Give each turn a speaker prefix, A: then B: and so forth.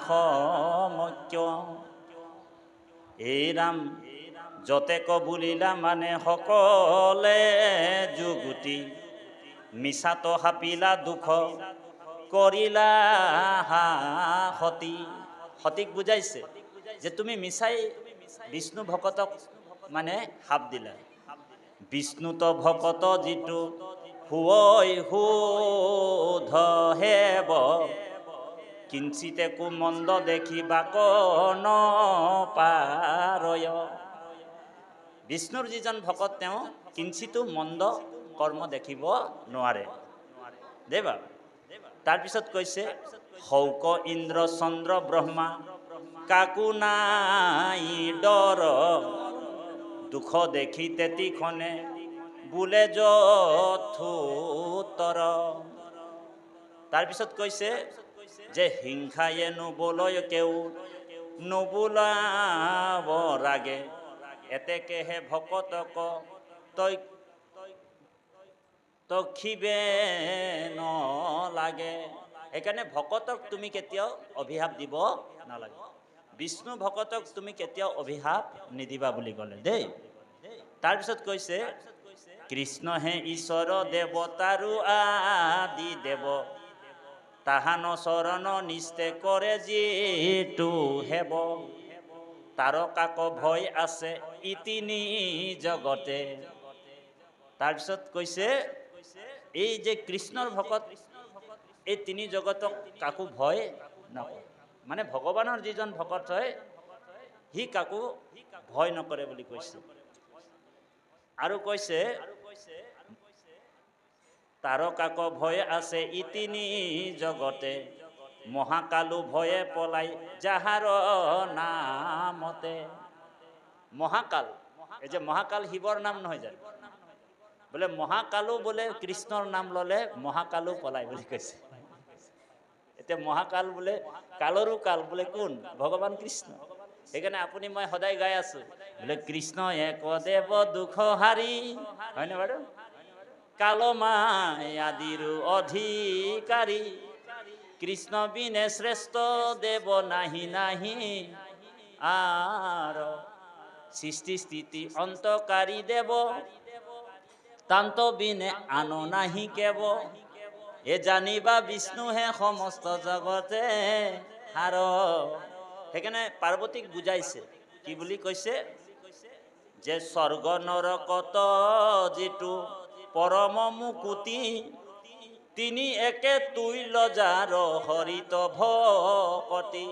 A: সমক্য এই ৰাম যতে কবুলিলা মানে সকলে যুগুটি মিছাতো হাপিলা দুখ কৰিলা হাসতি। সতিক বুজাইছে যে তুমি মিছাই বিষ্ণু ভকতক মানে হাপ দিলা। বিষ্ণুত ভকত যিটো হুৱই শুধ হেব কিঞ্চিতে কুমন্দ দেখিবা কন পাৰয়। বিষ্ণুৰ যিজন ভকত তেওঁ কিঞ্চিতো মন্দ কৰ্ম দেখিব নোৱাৰে দেৱা। তাৰপিছত কৈছে হৌক ইন্দ্ৰ চন্দ্ৰ ব্ৰহ্মা কাকো নাই ডৰ দুখ দেখি তেতিখনে বোলে যথোত্তৰ। তাৰপিছত কৈছে যে হিংসায়ে নুবলয় কেও নুবোলাব ৰাগে এতেকেহে ভকতক তই তখিবে নালাগে। সেইকাৰণে ভকতক তুমি কেতিয়াও অভিশাপ দিব নালাগে। বিষ্ণু ভকতক তুমি কেতিয়াও অভিশাপ নিদিবা বুলি ক'লে দেই। তাৰপিছত কৈছে কৃষ্ণহে ঈশ্বৰ দেৱতাৰো আদি দেৱ তাহান চৰণ নিস্তে কৰে যিটো হেব তাৰ কাক ভয় আছে ইতিনি জগতে। তাৰপিছত কৈছে এই যে কৃষ্ণৰ ভকত এই তিনি জগতক কাকো ভয় নকৰে, মানে ভগৱানৰ যিজন ভকত হয় সি কাকো ভয় নকৰে বুলি কৈছে। আৰু কৈছে তাৰ কাক ভয় আছে ইতিনি জগতে মহাকালো ভয়ে পলাই যাহাৰ নামতে। মহাকাল এই যে মহাকাল শিৱৰ নাম নহয় জানো, বোলে মহাকালো বোলে কৃষ্ণৰ নাম ললে মহাকালো পলাই বুলি কৈছে। এতিয়া মহাকাল বোলে কালৰো কাল বোলে কোন? ভগৱান কৃষ্ণ। সেইকাৰণে আপুনি মই সদায় গাই আছো বোলে কৃষ্ণ এক দেৱ দুখ হাৰি, হয়নে বাৰু? কালমাই আদিৰো অধিকাৰী কৃষ্ণ বিনে শ্ৰেষ্ঠ দেৱ নাহি নাহি আৰু সৃষ্টি স্থিতি অন্তকাৰী দেৱ তান্ত বিনে আনো নাহি কেব এ জানিবা বিষ্ণুহে সমস্ত জগতে হাৰ। সেইকাৰণে পাৰ্বতীক বুজাইছে কি বুলি কৈছে যে স্বৰ্গ নৰকত যিটো পৰম মুকুতি তিনি একে তুল্য যাৰ হৰিত ভকতি।